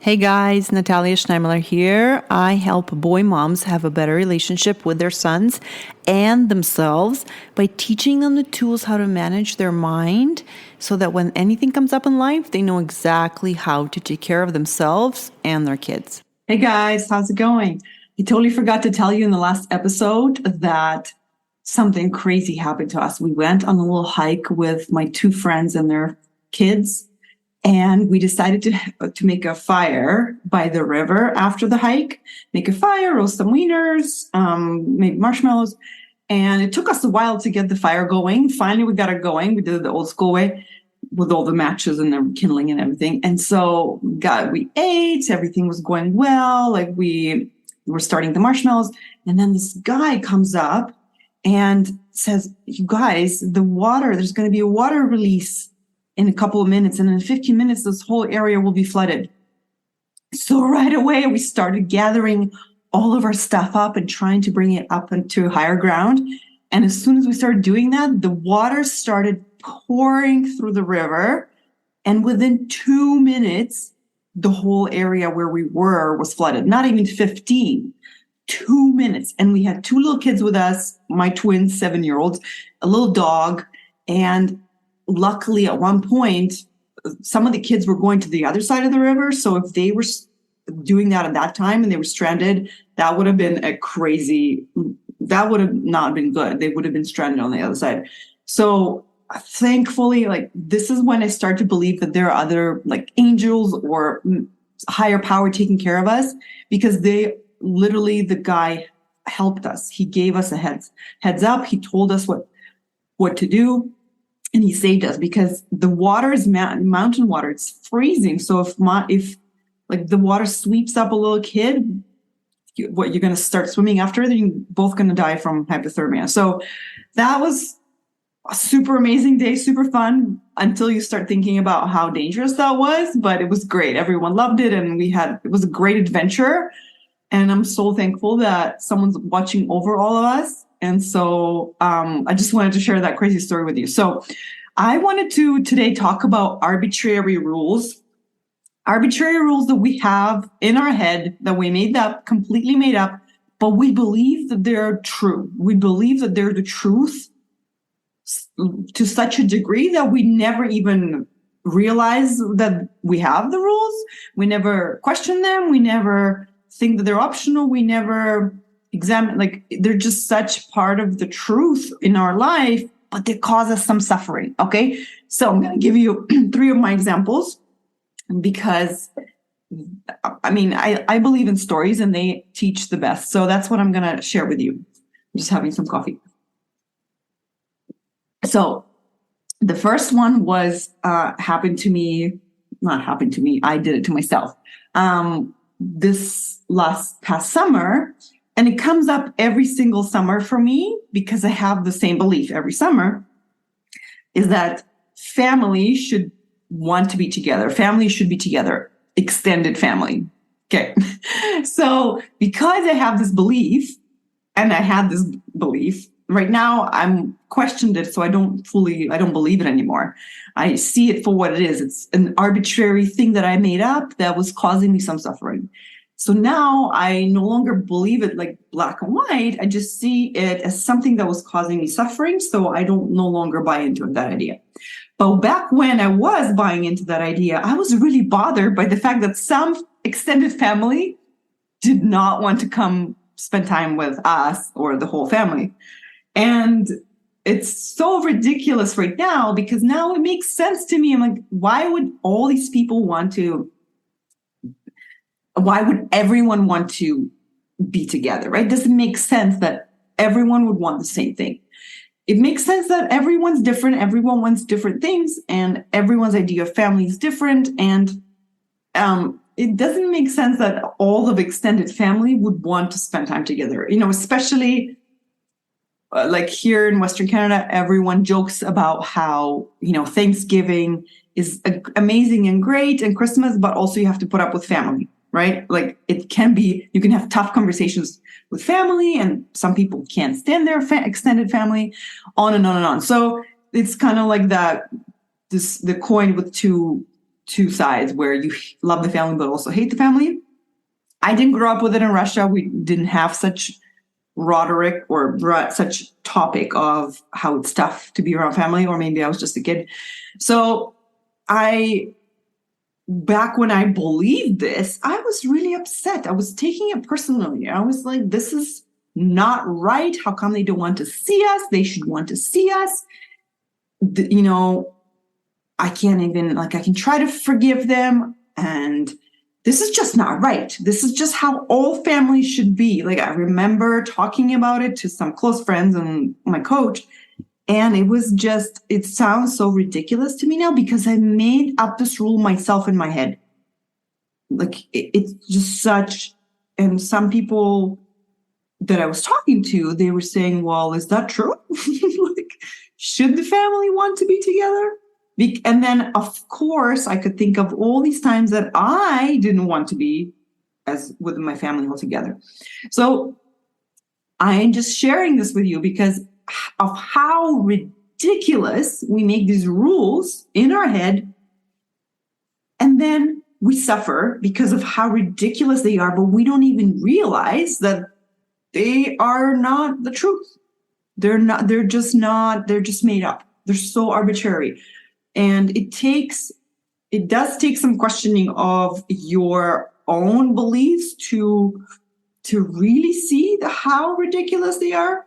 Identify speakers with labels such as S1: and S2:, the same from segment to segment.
S1: Hey guys, Natalia Schneimler here. I help boy moms have a better relationship with their sons and themselves by teaching them the tools how to manage their mind so that when anything comes up in life, they know exactly how to take care of themselves and their kids.
S2: Hey guys, how's it going? I totally forgot to tell you in the last episode that something crazy happened to us. We went on a little hike with my two friends and their kids. And we decided to make a fire by the river after the hike, make a fire, roast some wieners, make marshmallows. And it took us a while to get the fire going. Finally, we got it going. We did it the old school way with all the matches and the kindling and everything. And so we ate, everything was going well. Like we were starting the marshmallows. And then this guy comes up and says, you guys, there's going to be a water release in a couple of minutes. And in 15 minutes, this whole area will be flooded. So right away, we started gathering all of our stuff up and trying to bring it up into higher ground. And as soon as we started doing that, the water started pouring through the river. And within 2 minutes, the whole area where we were was flooded. Not even 15, 2 minutes. And we had two little kids with us, my twins, 7-year-olds, a little dog, and luckily, at one point, some of the kids were going to the other side of the river. So if they were doing that at that time and they were stranded, that would have been that would have not been good. They would have been stranded on the other side. So thankfully, this is when I start to believe that there are other angels or higher power taking care of us, because the guy helped us. He gave us a heads up. He told us what to do. And he saved us, because the water is mountain water. It's freezing. So if the water sweeps up a little kid, you're going to start swimming after, then you're both going to die from hypothermia. So that was a super amazing day, super fun, until you start thinking about how dangerous that was. But it was great. Everyone loved it. And it was a great adventure. And I'm so thankful that someone's watching over all of us. And so I just wanted to share that crazy story with you. So I wanted to today talk about arbitrary rules that we have in our head that we completely made up, but we believe that they're true. We believe that they're the truth to such a degree that we never even realize that we have the rules. We never question them. We never think that they're optional. We never examine, they're just such part of the truth in our life, but they cause us some suffering. Okay. So I'm going to give you 3 of my examples, because I believe in stories and they teach the best. So that's what I'm going to share with you. I'm just having some coffee. So the first one was, not happened to me. I did it to myself. This past summer. And it comes up every single summer for me, because I have the same belief every summer, is that family should want to be together. Family should be together. Extended family. Okay. So because I have this belief, and I had this belief, right now I'm questioned it. So I don't believe it anymore. I see it for what it is. It's an arbitrary thing that I made up that was causing me some suffering. So now I no longer believe it like black and white. I just see it as something that was causing me suffering. So I don't no longer buy into that idea. But back when I was buying into that idea, I was really bothered by the fact that some extended family did not want to come spend time with us or the whole family. And it's so ridiculous right now, because now it makes sense to me. I'm like, why would everyone want to be together, right? Doesn't make sense that everyone would want the same thing. It makes sense that everyone's different. Everyone wants different things, and everyone's idea of family is different. And it doesn't make sense that all of extended family would want to spend time together, especially like here in Western Canada, everyone jokes about how, Thanksgiving is amazing and great, and Christmas, but also you have to put up with family. Right? Like it can be, you can have tough conversations with family, and some people can't stand their extended family, on and on and on. So it's kind of like the coin with two two sides where you love the family but also hate the family. I didn't grow up with it in Russia. We didn't have such rhetoric or such topic of how it's tough to be around family, or maybe I was just a kid. So back when I believed this, I was really upset. I was taking it personally. I was like, this is not right. How come they don't want to see us? They should want to see us. I can't even, I can try to forgive them. And this is just not right. This is just how all families should be. I remember talking about it to some close friends and my coach. And it sounds so ridiculous to me now because I made up this rule myself in my head. It's just such, and some people that I was talking to, they were saying, well, is that true? Should the family want to be together? And then, of course, I could think of all these times that I didn't want to be with my family altogether. So I am just sharing this with you because of how ridiculous we make these rules in our head. And then we suffer because of how ridiculous they are, but we don't even realize that they are not the truth. They're just made up. They're so arbitrary. And it does take some questioning of your own beliefs to really see how ridiculous they are,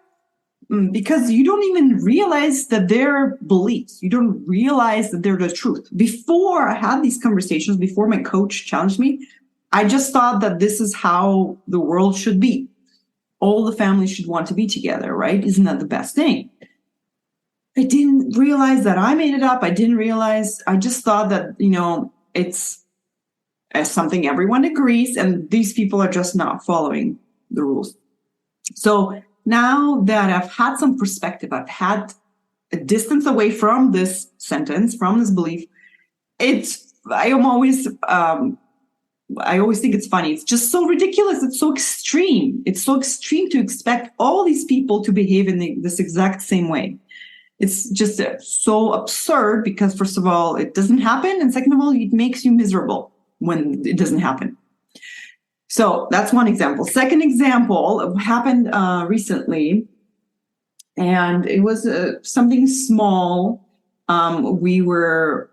S2: because you don't even realize that they're beliefs. You don't realize that they're the truth. Before I had these conversations, before my coach challenged me, I just thought that this is how the world should be. All the families should want to be together, right? Isn't that the best thing? I didn't realize that I made it up. I just thought that, it's something everyone agrees, and these people are just not following the rules. So now that I've had some perspective, I've had a distance away from this sentence, from this belief, I always think it's funny. It's just so ridiculous. It's so extreme. It's so extreme to expect all these people to behave in this exact same way. It's just so absurd because, first of all, it doesn't happen. And second of all, it makes you miserable when it doesn't happen. So that's one example. Second example happened recently, and it was something small. It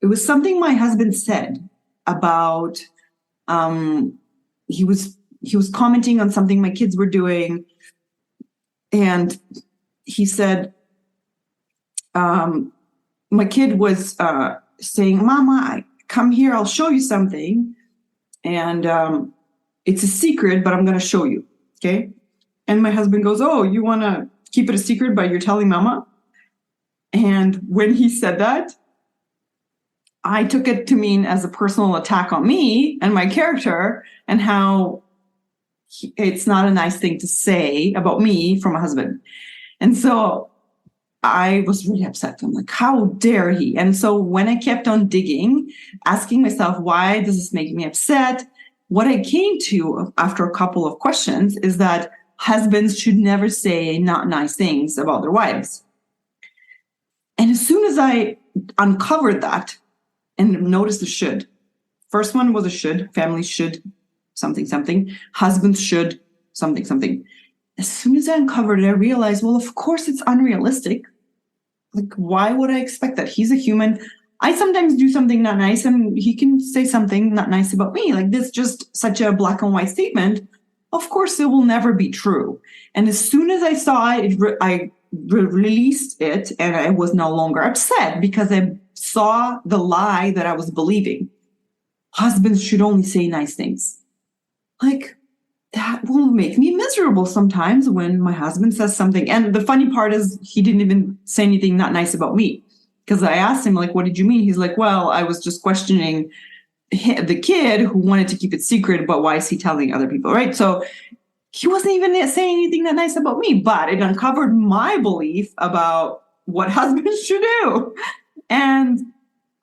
S2: was something my husband said about, he was commenting on something my kids were doing. And he said, my kid was saying, Mama, come here, I'll show you something. And it's a secret, but I'm going to show you. Okay. And my husband goes, oh, you want to keep it a secret, but you're telling Mama? And when he said that, I took it to mean as a personal attack on me and my character, and how it's not a nice thing to say about me from a husband. And so I was really upset. I'm like, how dare he? And so when I kept on digging, asking myself, why does this make me upset? What I came to after a couple of questions is that husbands should never say not nice things about their wives. And as soon as I uncovered that and noticed the should, first one was a should, families should something, something, husbands should something, something. As soon as I uncovered it, I realized, well, of course it's unrealistic. Why would I expect that? He's a human. I sometimes do something not nice and he can say something not nice about me. This just such a black and white statement. Of course, it will never be true. And as soon as I saw it, I released it, and I was no longer upset because I saw the lie that I was believing. Husbands should only say nice things. That will make me miserable sometimes when my husband says something. And the funny part is he didn't even say anything not nice about me, because I asked him, what did you mean? He's like, well, I was just questioning the kid who wanted to keep it secret, but why is he telling other people, right? So he wasn't even saying anything that nice about me, but it uncovered my belief about what husbands should do. And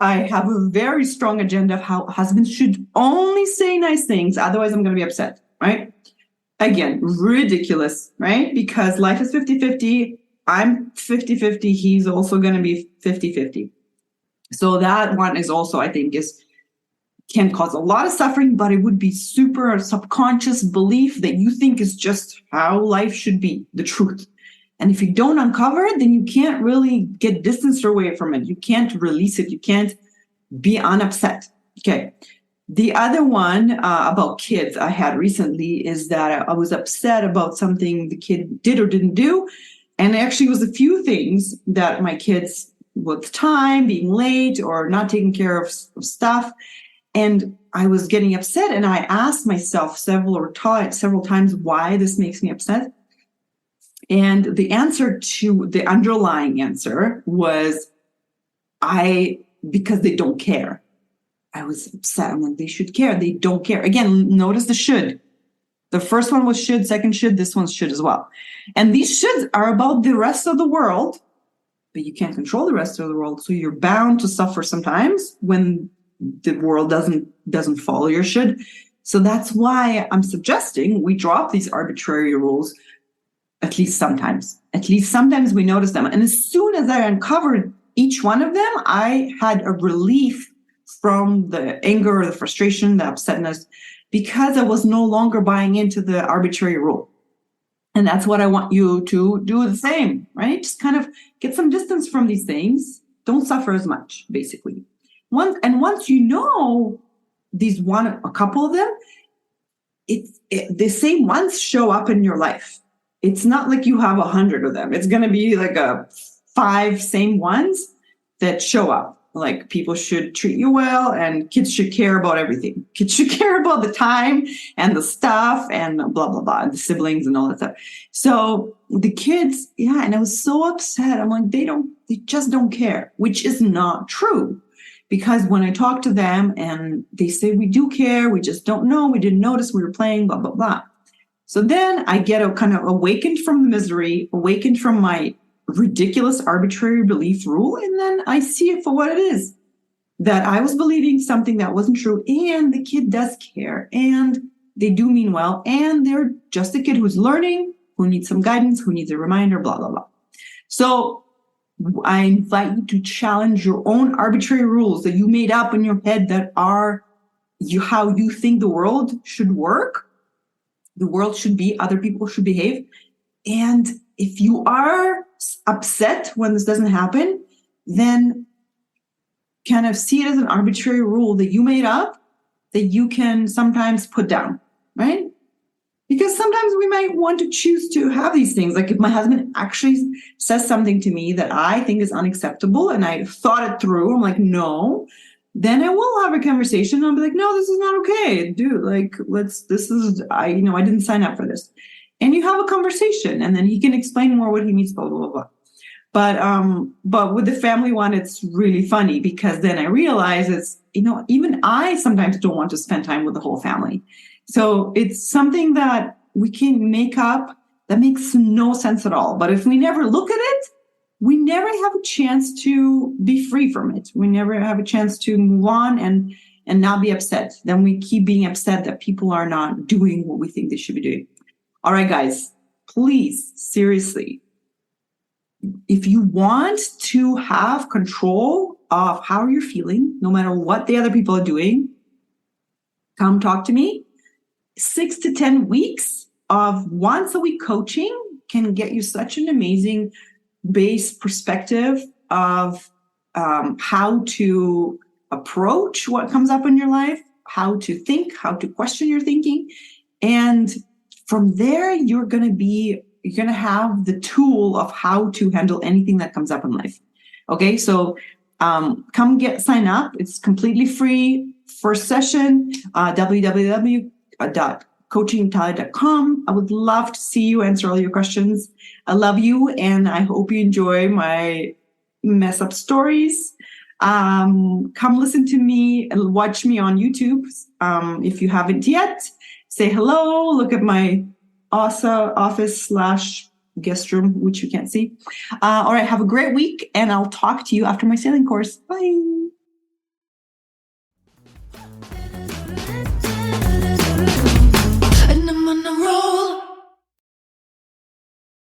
S2: I have a very strong agenda of how husbands should only say nice things. Otherwise, I'm going to be upset, right? Again, ridiculous, right? Because life is 50-50. I'm 50-50. He's also going to be 50-50. So that one is also, I think, can cause a lot of suffering, but it would be super subconscious belief that you think is just how life should be, the truth. And if you don't uncover it, then you can't really get distanced away from it. You can't release it. You can't be unupset. Okay. The other one about kids I had recently is that I was upset about something the kid did or didn't do. And actually, it was a few things that my kids, with time, being late, or not taking care of stuff. And I was getting upset. And I asked myself several times why this makes me upset. And the answer to the underlying answer was because they don't care. I was upset. I'm like, they should care. They don't care. Again, notice the should. The first one was should, second should, this one should as well. And these shoulds are about the rest of the world, but you can't control the rest of the world. So you're bound to suffer sometimes when the world doesn't follow your should. So that's why I'm suggesting we drop these arbitrary rules, at least sometimes. At least sometimes we notice them. And as soon as I uncovered each one of them, I had a relief from the anger, the frustration, the upsetness, because I was no longer buying into the arbitrary rule. And that's what I want you to do the same, right? Just kind of get some distance from these things. Don't suffer as much, basically. Once you know a couple of them, the same ones show up in your life. It's not like you have 100 of them. It's going to be like 5 same ones that show up. Like, people should treat you well, and kids should care about everything. Kids should care about the time and the stuff and blah, blah, blah, and the siblings and all that stuff. So the kids, and I was so upset. I'm like, they just don't care, which is not true. Because when I talk to them and they say, we do care, we just don't know, we didn't notice we were playing, blah, blah, blah. So then I get kind of awakened from the misery, awakened from my ridiculous arbitrary belief rule, and then I see it for what it is, that I was believing something that wasn't true, and the kid does care, and they do mean well, and they're just a kid who's learning, who needs some guidance, who needs a reminder, blah, blah, blah. So I invite you to challenge your own arbitrary rules that you made up in your head that are how you think the world should work, the world should be, other people should behave. And if you are upset when this doesn't happen, then kind of see it as an arbitrary rule that you made up that you can sometimes put down, right? Because sometimes we might want to choose to have these things. Like if my husband actually says something to me that I think is unacceptable and I thought it through, I'm like, no, then I will have a conversation. I'll be like, no, this is not okay, dude. Like, I didn't sign up for this. And you have a conversation, and then he can explain more what he means, blah, blah, blah, blah. But with the family one, it's really funny because then I realize even I sometimes don't want to spend time with the whole family. So it's something that we can make up that makes no sense at all. But if we never look at it, we never have a chance to be free from it. We never have a chance to move on and not be upset. Then we keep being upset that people are not doing what we think they should be doing. All right, guys, please, seriously, if you want to have control of how you're feeling, no matter what the other people are doing, come talk to me. 6 to 10 weeks of once a week coaching can get you such an amazing base perspective of how to approach what comes up in your life, how to think, how to question your thinking. And from there, you're going to have the tool of how to handle anything that comes up in life. Okay, so come sign up. It's completely free. First session, www.coachingnatalia.com. I would love to see you, answer all your questions. I love you, and I hope you enjoy my mess up stories. Come listen to me and watch me on YouTube. If you haven't yet, say hello, look at my office/guest room, which you can't see. All right, have a great week, and I'll talk to you after my sailing course. Bye.
S3: And I'm on a roll.